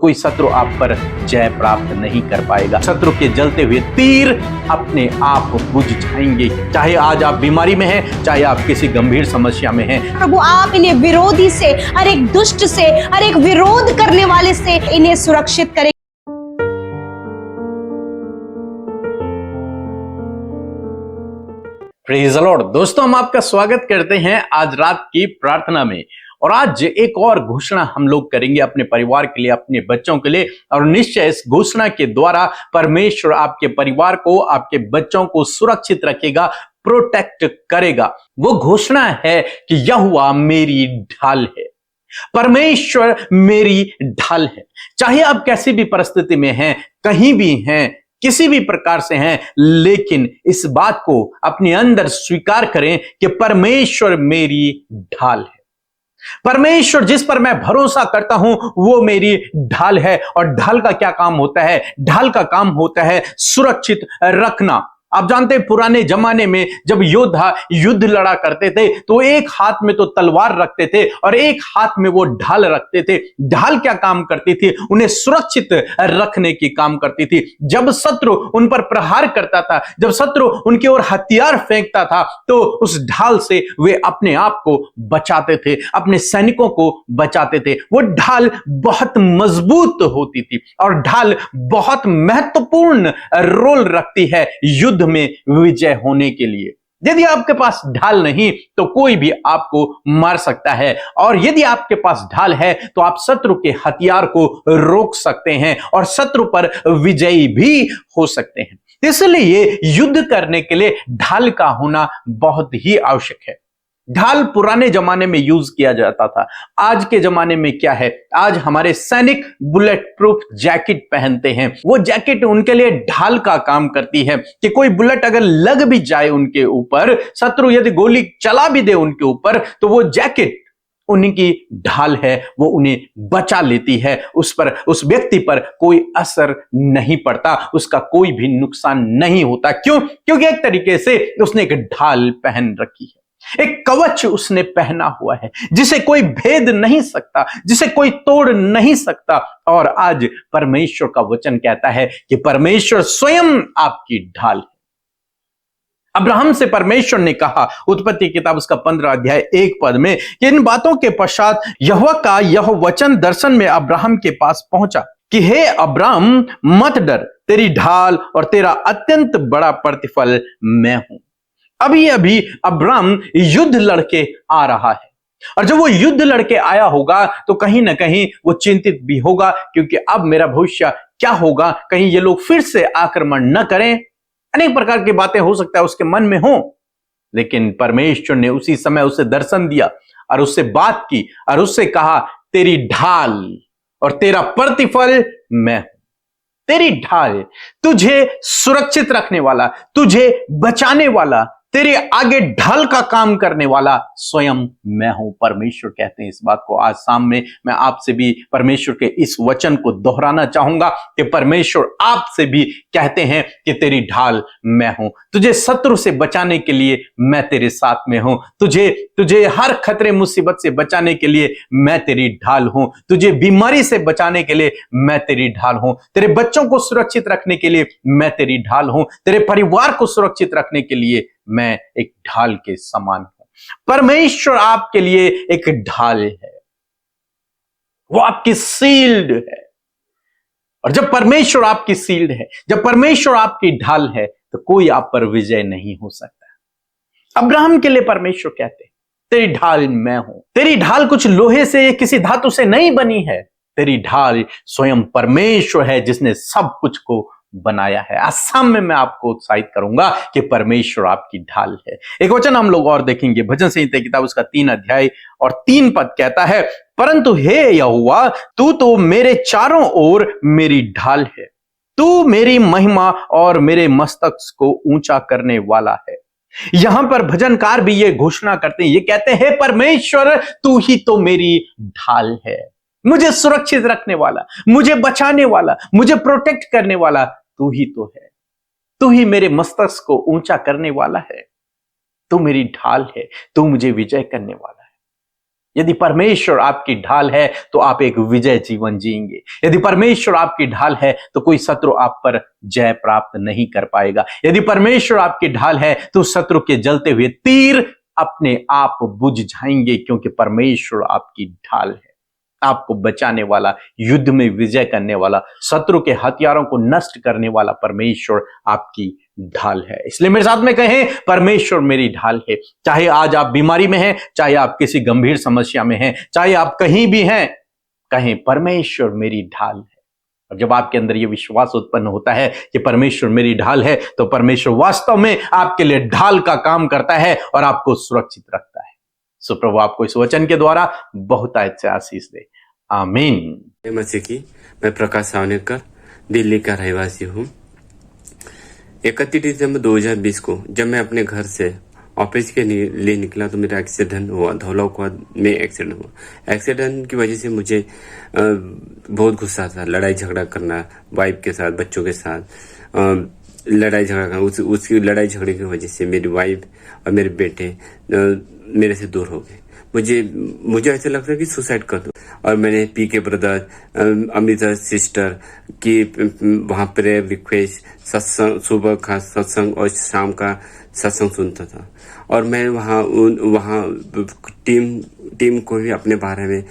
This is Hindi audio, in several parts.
कोई शत्रु आप पर जय प्राप्त नहीं कर पाएगा। शत्रु के जलते हुए तीर अपने आप बुझ जाएंगे। चाहे आज आप बीमारी में हैं, चाहे आप किसी गंभीर समस्या में हैं। प्रभु आप इन्हें विरोधी से, हर एक दुष्ट से, हर एक विरोध करने वाले से इन्हें सुरक्षित करें। Praise the Lord. दोस्तों, हम आपका स्वागत करते हैं आज रात की प्रार्थना में। और आज एक और घोषणा हम लोग करेंगे अपने परिवार के लिए, अपने बच्चों के लिए। और निश्चय इस घोषणा के द्वारा परमेश्वर आपके परिवार को, आपके बच्चों को सुरक्षित रखेगा, प्रोटेक्ट करेगा। वो घोषणा है कि यहोवा मेरी ढाल है, परमेश्वर मेरी ढाल है। चाहे आप कैसी भी परिस्थिति में हैं, कहीं भी हैं, किसी भी प्रकार से हैं, लेकिन इस बात को अपने अंदर स्वीकार करें कि परमेश्वर मेरी ढाल है। परमेश्वर जिस पर मैं भरोसा करता हूं वो मेरी ढाल है। और ढाल का क्या काम होता है? ढाल का काम होता है सुरक्षित रखना। आप जानते हैं पुराने जमाने में जब योद्धा युद्ध लड़ा करते थे तो एक हाथ में तो तलवार रखते थे और एक हाथ में वो ढाल रखते थे। ढाल क्या काम करती थी? उन्हें सुरक्षित रखने की काम करती थी। जब शत्रु उन पर प्रहार करता था, जब शत्रु उनकी ओर हथियार फेंकता था, तो उस ढाल से वे अपने आप को बचाते थे, अपने सैनिकों को बचाते थे। वो ढाल बहुत मजबूत होती थी और ढाल बहुत महत्वपूर्ण रोल रखती है युद्ध में विजय होने के लिए। यदि आपके पास ढाल नहीं तो कोई भी आपको मार सकता है, और यदि आपके पास ढाल है तो आप शत्रु के हथियार को रोक सकते हैं और शत्रु पर विजयी भी हो सकते हैं। इसलिए युद्ध करने के लिए ढाल का होना बहुत ही आवश्यक है। ढाल पुराने जमाने में यूज किया जाता था। आज के जमाने में क्या है? आज हमारे सैनिक बुलेट प्रूफ जैकेट पहनते हैं। वो जैकेट उनके लिए ढाल का काम करती है कि कोई बुलेट अगर लग भी जाए उनके ऊपर, शत्रु यदि गोली चला भी दे उनके ऊपर, तो वो जैकेट उनकी ढाल है, वो उन्हें बचा लेती है। उस व्यक्ति पर कोई असर नहीं पड़ता, उसका कोई भी नुकसान नहीं होता। क्यों? क्योंकि एक तरीके से उसने एक ढाल पहन रखी है, एक कवच उसने पहना हुआ है जिसे कोई भेद नहीं सकता, जिसे कोई तोड़ नहीं सकता। और आज परमेश्वर का वचन कहता है कि परमेश्वर स्वयं आपकी ढाल है। अब्राहम से परमेश्वर ने कहा, उत्पत्ति किताब उसका 15 अध्याय 1 पद में, कि इन बातों के पश्चात यहोवा का यह वचन दर्शन में अब्राहम के पास पहुंचा कि हे अब्राहम, मत डर, तेरी ढाल और तेरा अत्यंत बड़ा प्रतिफल मैं हूं। अभी अभी अब्राहम युद्ध लड़के आ रहा है, और जब वो युद्ध लड़के आया होगा तो कहीं ना कहीं वो चिंतित भी होगा, क्योंकि अब मेरा भविष्य क्या होगा, कहीं ये लोग फिर से आक्रमण न करें। अनेक प्रकार की बातें हो सकता है उसके मन में हो। लेकिन परमेश्वर ने उसी समय उसे दर्शन दिया और उससे बात की और उससे कहा, तेरी ढाल और तेरा प्रतिफल मैं हूं। तेरी ढाल, तुझे सुरक्षित रखने वाला, तुझे बचाने वाला, तेरे आगे ढाल का काम करने वाला स्वयं मैं हूं। परमेश्वर कहते हैं इस बात को। आज शाम में मैं आपसे भी परमेश्वर के इस वचन को दोहराना चाहूंगा कि परमेश्वर आपसे भी कहते हैं कि तेरी ढाल मैं हूं। तुझे शत्रु से बचाने के लिए मैं तेरे साथ में हूं। तुझे हर खतरे मुसीबत से बचाने के लिए मैं तेरी ढाल हूं। तुझे बीमारी से बचाने के लिए मैं तेरी ढाल हूं। तेरे बच्चों को सुरक्षित रखने के लिए मैं तेरी ढाल हूं। तेरे परिवार को सुरक्षित रखने के लिए मैं एक ढाल के समान हूं। परमेश्वर आपके लिए एक ढाल है, वो आपकी शील्ड है। और जब परमेश्वर आपकी शील्ड है, जब परमेश्वर आपकी ढाल है, तो कोई आप पर विजय नहीं हो सकता। अब्राहम के लिए परमेश्वर कहते हैं, तेरी ढाल मैं हूं। तेरी ढाल कुछ लोहे से, किसी धातु से नहीं बनी है। तेरी ढाल स्वयं परमेश्वर है जिसने सब कुछ को बनाया है। आज शाम में मैं आपको उत्साहित करूंगा कि परमेश्वर आपकी ढाल है। एक वचन हम लोग और देखेंगे, भजन संहिता किताब उसका 3 अध्याय और 3 पद कहता है, परंतु हे यहोवा, तू तो मेरे चारों ओर मेरी ढाल है, तू मेरी महिमा और मेरे मस्तक को ऊंचा करने वाला है। यहां पर भजनकार भी ये घोषणा करते हैं, ये कहते हैं, परमेश्वर तू ही तो मेरी ढाल है, मुझे सुरक्षित रखने वाला, मुझे बचाने वाला, मुझे प्रोटेक्ट करने वाला तू ही तो है। तू ही मेरे मस्तक को ऊंचा करने वाला है, तू मेरी ढाल है, तू मुझे विजय करने वाला है। यदि परमेश्वर आपकी ढाल है तो आप एक विजय जीवन जिएंगे। यदि परमेश्वर आपकी ढाल है तो कोई शत्रु आप पर जय प्राप्त नहीं कर पाएगा। यदि परमेश्वर आपकी ढाल है तो शत्रु के जलते हुए तीर अपने आप बुझ जाएंगे, क्योंकि परमेश्वर आपकी ढाल है, आपको बचाने वाला, युद्ध में विजय करने वाला, शत्रु के हथियारों को नष्ट करने वाला परमेश्वर आपकी ढाल है। इसलिए मेरे साथ में कहें, परमेश्वर मेरी ढाल है। चाहे आज आप बीमारी में हैं, चाहे आप किसी गंभीर समस्या में हैं, चाहे आप कहीं भी हैं, कहें परमेश्वर मेरी ढाल है। और जब आपके अंदर यह विश्वास उत्पन्न होता है कि परमेश्वर मेरी ढाल है, तो परमेश्वर वास्तव में आपके लिए ढाल का काम करता है और आपको सुरक्षित रखता है। सो प्रभु आपको इस वचन के द्वारा बहुत अच्छे आशीष दे। आमीन। मसीह की, मैं प्रकाश सावनेकर दिल्ली का रहवासी हूँ। 31 दिसंबर 2020 को जब मैं अपने घर से ऑफिस के लिए निकला तो मेरा एक्सीडेंट हुआ, धौलाकुआं में एक्सीडेंट हुआ। एक्सीडेंट की वजह से मुझे बहुत गुस्सा था, लड़ाई झगड़ा करना वाइफ के साथ, बच्चों के साथ लड़ाई झगड़ा करना। उसकी लड़ाई झगड़े की वजह से मेरी वाइफ और मेरे बेटे मेरे से दूर हो गए। मुझे ऐसा लगता है कि सुसाइड कर दूं। और मैंने पीके ब्रदर, अमृता सिस्टर की वहां प्रेयर रिक्वेस्ट, सत्संग, सुबह का सत्संग और शाम का सत्संग सुनता था। और मैं वहाँ टीम को भी अपने बारे में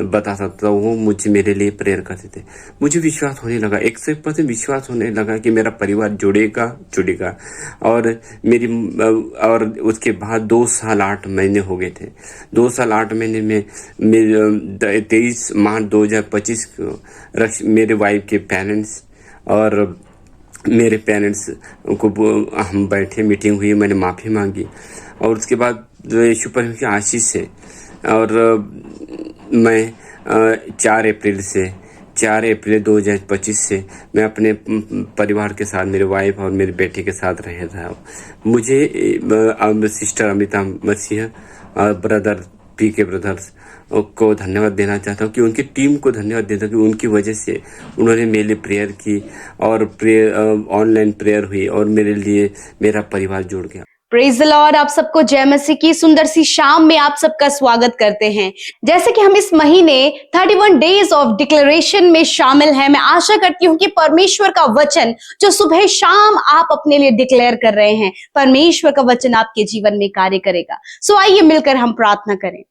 बताता था। वो मेरे लिए प्रेयर करते थे। मुझे विश्वास होने लगा, 100% विश्वास होने लगा कि मेरा परिवार जुड़ेगा। और उसके बाद 2 साल 8 महीने हो गए थे। 2 साल 8 महीने में 23 मार्च 2025 को मेरे वाइफ के पेरेंट्स और मेरे पेरेंट्स को हम बैठे, मीटिंग हुई, मैंने माफ़ी मांगी। और उसके बाद यीशु परमेश्वर की आशीष से और मैं 4 अप्रैल 2025 से मैं अपने परिवार के साथ, मेरे वाइफ और मेरे बेटे के साथ रह रहा हूँ। मुझे सिस्टर अमिता मसीह और ब्रदर पीके ब्रदर्स को धन्यवाद देना चाहता हूँ, कि उनकी टीम को धन्यवाद देता हूँ कि उनकी वजह से उन्होंने मेरे लिए प्रेयर की और ऑनलाइन प्रेयर हुई और मेरे लिए मेरा परिवार जुड़ गया। Praise the Lord. आप सबको जय मसीह की सुंदर सी शाम में आप सबका स्वागत करते हैं। जैसे कि हम इस महीने 31 डेज ऑफ डिक्लेरेशन में शामिल हैं, मैं आशा करती हूँ कि परमेश्वर का वचन जो सुबह शाम आप अपने लिए डिक्लेयर कर रहे हैं, परमेश्वर का वचन आपके जीवन में कार्य करेगा। सो आइए मिलकर हम प्रार्थना करें।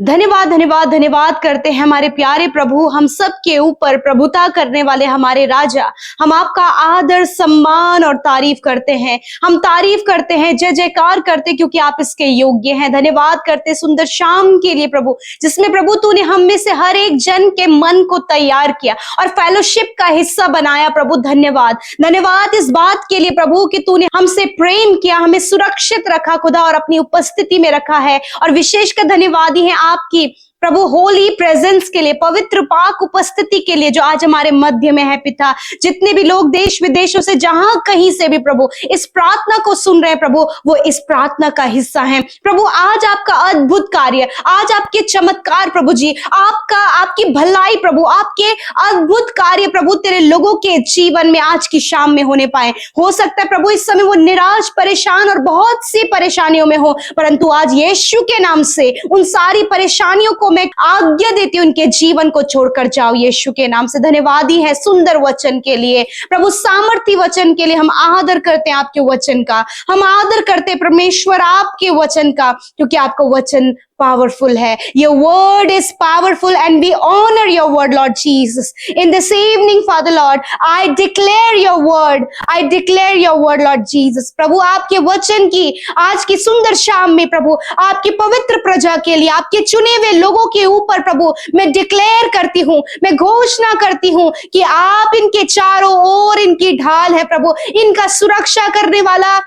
धन्यवाद धन्यवाद धन्यवाद करते हैं हमारे प्यारे प्रभु, हम सब के ऊपर प्रभुता करने वाले हमारे राजा। हम आपका आदर, सम्मान और तारीफ करते हैं। हम तारीफ करते हैं, जय जयकार करते, क्योंकि आप इसके योग्य हैं। धन्यवाद करते सुंदर शाम के लिए प्रभु, जिसमें प्रभु तूने हम में से हर एक जन के मन को तैयार किया और फेलोशिप का हिस्सा बनाया। प्रभु धन्यवाद, धन्यवाद इस बात के लिए प्रभु कि तूने हमसे प्रेम किया, हमें सुरक्षित रखा खुदा और अपनी उपस्थिति में रखा है। और विशेषकर धन्यवादी है आपकी प्रभु होली प्रेजेंस के लिए, पवित्र पाक उपस्थिति के लिए जो आज हमारे मध्य में है। पिता, जितने भी लोग देश विदेशों से, जहां कहीं से भी प्रभु इस प्रार्थना को सुन रहे हैं प्रभु, वो इस प्रार्थना का हिस्सा हैं। प्रभु आज आपका अद्भुत कार्य, आज आपके चमत्कार प्रभु जी, आपकी भलाई प्रभु, आपके अद्भुत कार्य प्रभु तेरे लोगों के जीवन में आज की शाम में होने पाए। हो सकता है प्रभु इस समय वो निराश, परेशान और बहुत सी परेशानियों में हो, परंतु आज यीशु के नाम से उन सारी परेशानियों को मैं आज्ञा देती हूं, उनके जीवन को छोड़कर जाओ यीशु के नाम से। धन्यवादी है सुंदर वचन के लिए प्रभु, सामर्थी वचन के लिए। हम आदर करते हैं आपके वचन का, हम आदर करते हैं परमेश्वर आपके वचन का, क्योंकि आपका वचन powerful है। Your word is powerful and we honor your word, Lord Jesus. In this evening, Father Lord, I declare your word. I declare your word, Lord Jesus. प्रभु आपके वचन की आज की सुंदर शाम में प्रभु, आपकी पवित्र प्रजा के लिए, आपके चुने हुए लोगों के ऊपर प्रभु मैं डिक्लेयर करती हूँ, मैं घोषणा करती हूँ कि आप इनके चारों ओर इनकी ढाल है प्रभु, इनका सुरक्षा करने वाला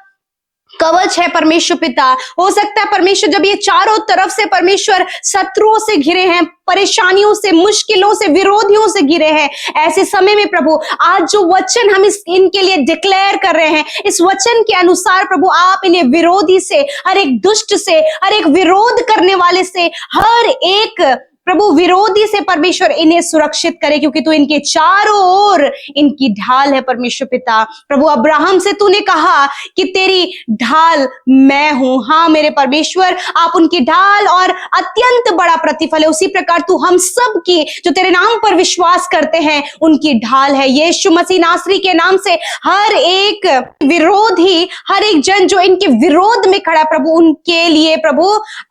कवच है परमेश्वर पिता। हो सकता है परमेश्वर जब ये चारों तरफ से परमेश्वर शत्रुओं से घिरे हैं, परेशानियों से, मुश्किलों से, विरोधियों से घिरे हैं, ऐसे समय में प्रभु आज जो वचन हम इनके लिए डिक्लेयर कर रहे हैं, इस वचन के अनुसार प्रभु आप इन्हें विरोधी से, हर एक दुष्ट से, हर एक विरोध करने वाले से, हर एक प्रभु विरोधी से परमेश्वर इन्हें सुरक्षित करे, क्योंकि तू इनके चारों ओर इनकी ढाल है परमेश्वर पिता। प्रभु अब्राहम से तूने कहा कि तेरी ढाल मैं हूं। हाँ मेरे परमेश्वर, आप उनकी ढाल और अत्यंत बड़ा प्रतिफल है। उसी प्रकार तू हम सब की जो तेरे नाम पर विश्वास करते हैं उनकी ढाल है। यीशु मसीह नासरी के नाम से हर एक विरोधी, हर एक जन जो इनके विरोध में खड़ा प्रभु, उनके लिए प्रभु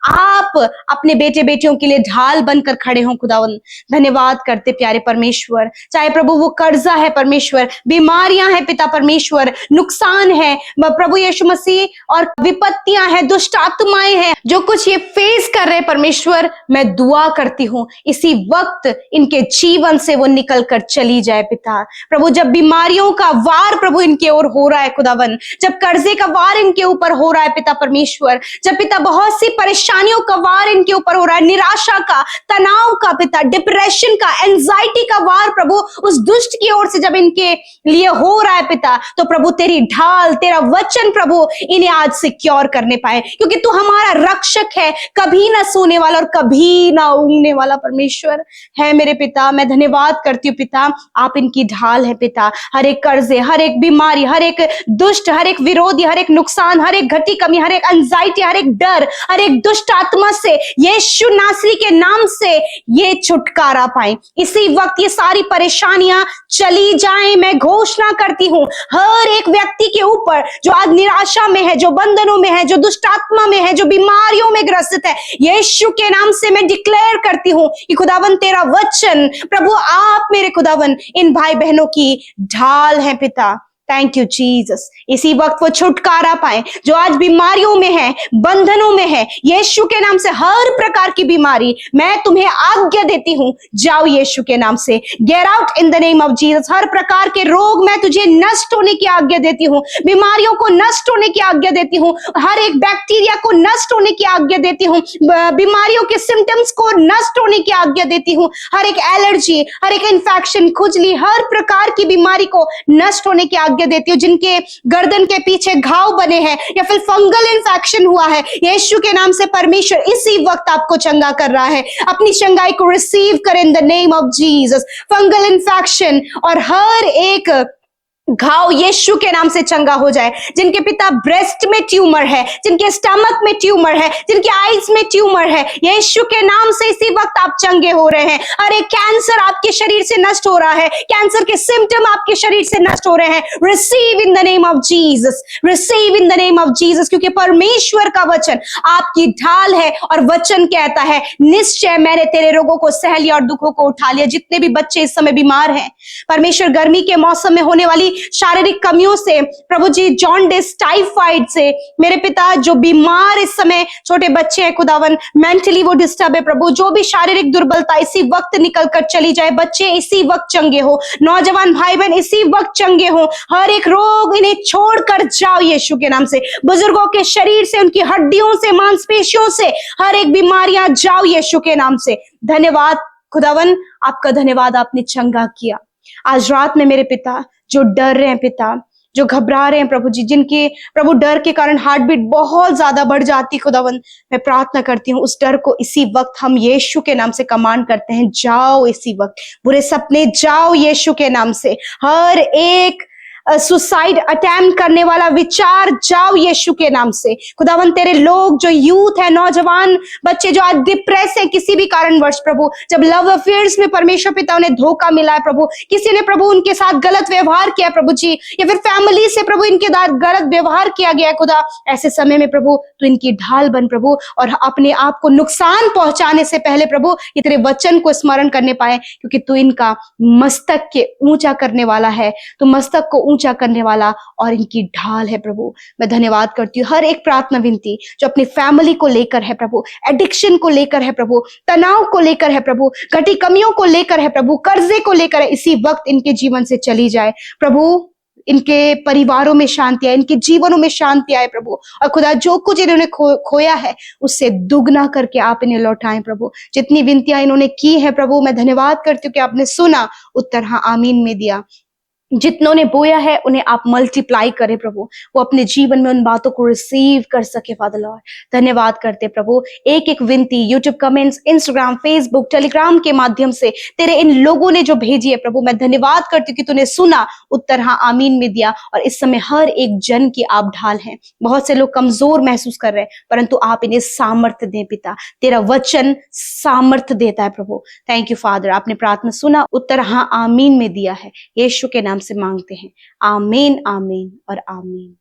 आप अपने बेटे बेटियों के लिए ढाल बनकर खड़े हो खुदावन। धन्यवाद करते प्यारे परमेश्वर। चाहे प्रभु वो कर्जा है परमेश्वर, बीमारियां हैं पिता परमेश्वर, नुकसान है प्रभु यीशु मसीह, और विपत्तियां हैं, दुष्ट आत्माएं हैं, जो कुछ ये फेस कर रहे परमेश्वर, मैं दुआ करती हूँ इसी वक्त इनके जीवन से वो निकल कर चली जाए पिता। प्रभु जब बीमारियों का वार प्रभु इनके ओर हो रहा है खुदावन, जब कर्जे का वार इनके ऊपर हो रहा है पिता परमेश्वर, जब पिता बहुत सी परेशानियों का वार इनके ऊपर हो रहा है, निराशा का, तनाव का पिता, डिप्रेशन का, एंजाइटी का वार प्रभु उस दुष्ट की ओर से जब इनके लिए हो रहा है पिता, तो प्रभु तेरी ढाल, तेरा वचन प्रभु इन्हें आज सिक्योर करने पाए, क्योंकि तू हमारा रक्षक है, कभी ना सोने वाला और कभी ना ऊँघने वाला परमेश्वर है मेरे पिता। मैं धन्यवाद करती हूँ पिता, आप इनकी ढाल है पिता। हर एक कर्जे, हर एक बीमारी, हर एक दुष्ट, हर एक विरोधी, हर एक नुकसान, हर एक घटी कमी, हर एक एंजाइटी, हर एक डर, हर एक दुष्ट आत्मा से यीशु नासरी के नाम से ये छुटकारा पाए। इसी वक्त ये सारी परेशानियां चली जाएं। मैं घोषणा करती हूँ हर एक व्यक्ति के ऊपर जो आज निराशा में है, जो बंधनों में है, जो दुष्ट आत्मा में है, जो बीमारियों में ग्रसित है, यीशु के नाम से मैं डिक्लेयर करती हूँ कि खुदावन तेरा वचन प्रभु, आप मेरे खुदावन इन भाई बहनों की ढाल है पिता। Thank you Jesus. इसी वक्त वो छुटकारा पाए जो आज बीमारियों में है, बंधनों में है, यीशु के नाम से हर प्रकार की बीमारी मैं तुम्हें आज्ञा देती हूं, जाओ यीशु के नाम से, get out in the name of Jesus. हर प्रकार के रोग मैं तुझे नष्ट होने की आज्ञा देती हूं, बीमारियों को नष्ट होने की आज्ञा देती हूं, हर एक बैक्टीरिया को नष्ट होने की आज्ञा देती हूं, बीमारियों के सिम्टम्स को नष्ट होने की आज्ञा देती हूं, हर एक एलर्जी, हर एक इन्फेक्शन, खुजली, हर प्रकार की बीमारी को नष्ट होने की आज्ञा देती हूँ। जिनके गर्दन के पीछे घाव बने हैं या फिर फंगल इन्फेक्शन हुआ है, यीशु के नाम से परमेश्वर इसी वक्त आपको चंगा कर रहा है। अपनी चंगाई को रिसीव करें इन the name of Jesus. Fungal infection और हर एक घाव यीशु के नाम से चंगा हो जाए। जिनके पिता ब्रेस्ट में ट्यूमर है, जिनके स्टमक में ट्यूमर है, जिनके आईज में ट्यूमर है, यीशु के नाम से इसी वक्त आप चंगे हो रहे हैं। अरे कैंसर आपके शरीर से नष्ट हो रहा है, कैंसर के सिम्टम आपके शरीर से नष्ट हो रहे हैं। Receive in the name of Jesus, receive in the name of Jesus, क्योंकि परमेश्वर का वचन आपकी ढाल है और वचन कहता है निश्चय मैंने तेरे रोगों को सह लिया और दुखों को उठा लिया। जितने भी बच्चे इस समय बीमार हैं परमेश्वर, गर्मी के मौसम में होने वाली शारीरिक कमियों से प्रभु जी, जॉन्डिस, टाइफाइड से मेरे पिता, जो बीमार इस समय छोटे बच्चे हैं खुदावन, मेंटली वो डिस्टर्ब है प्रभु, जो भी शारीरिक दुर्बलता इसी वक्त निकल कर चली जाए। बच्चे इसी वक्त चंगे हो, नौजवान भाई बहन इसी वक्त चंगे हो, हर एक रोग इन्हें छोड़कर जाओ यीशु के नाम से। बुजुर्गों के शरीर से, उनकी हड्डियों से, मांसपेशियों से हर एक बीमारियां जाओ यीशु के नाम से। धन्यवाद खुदावन, आपका धन्यवाद, आपने चंगा किया। आज रात में मेरे पिता जो डर रहे हैं पिता, जो घबरा रहे हैं प्रभु जी, जिनके प्रभु डर के कारण हार्ट बीट बहुत ज्यादा बढ़ जाती खुदावन, मैं प्रार्थना करती हूँ उस डर को इसी वक्त हम यीशु के नाम से कमांड करते हैं, जाओ इसी वक्त। बुरे सपने जाओ यीशु के नाम से। हर एक सुसाइड अटेम्प्ट करने वाला विचार जाओ यीशु के नाम से। खुदावन तेरे लोग जो यूथ है, नौजवान बच्चे जो आज डिप्रेस है किसी भी कारणवश प्रभु, जब लव अफेयर्स में परमेश्वर पिता उन्हें धोखा मिला है प्रभु, किसी ने प्रभु उनके साथ गलत व्यवहार किया प्रभु जी, या फिर फैमिली से प्रभु इनके साथ गलत व्यवहार किया गया खुदा, ऐसे समय में प्रभु तो इनकी ढाल बन प्रभु, और अपने आप को नुकसान पहुंचाने से पहले प्रभु ये तेरे वचन को स्मरण करने पाए, क्योंकि तू इनका मस्तक के ऊंचा करने वाला है, तू मस्तक को ऊंचा करने वाला और इनकी ढाल है प्रभु। मैं धन्यवाद करती हूँ हर एक प्रार्थना विनती जो अपनी फैमिली को लेकर है प्रभु, एडिक्शन को लेकर है प्रभु, तनाव को लेकर है प्रभु, घटी कमियों को लेकर है प्रभु, कर्जे को लेकर है, इसी वक्त इनके जीवन से चली जाए प्रभु। इनके परिवारों में शांति आए, इनके जीवनों में शांति आए प्रभु, और खुदा जो कुछ इन्होंने खोया है उससे दुगना करके आप इन्हें लौटाएं प्रभु। जितनी विनतियां इन्होंने की है प्रभु, मैं धन्यवाद करती हूँ कि आपने सुना, उत्तर हाँ आमीन में दिया। जितनों ने बोया है उन्हें आप मल्टीप्लाई करें प्रभु, वो अपने जीवन में उन बातों को रिसीव कर सके फादर लॉर्ड। धन्यवाद करते प्रभु। एक एक विनती YouTube comments, Instagram, Facebook, Telegram के माध्यम से तेरे इन लोगों ने जो भेजी है प्रभु, मैं धन्यवाद करती हूँ कि तूने सुना, उत्तर हाँ आमीन में दिया, और इस समय हर एक जन की आप ढाल हैं। बहुत से लोग कमजोर महसूस कर रहे हैं, परंतु आप इन्हें सामर्थ्य दें पिता, तेरा वचन सामर्थ्य देता है प्रभु। थैंक यू फादर, आपने प्रार्थना सुना, उत्तर हाँ आमीन में दिया है। यीशु के नाम से मांगते हैं, आमीन आमीन और आमीन।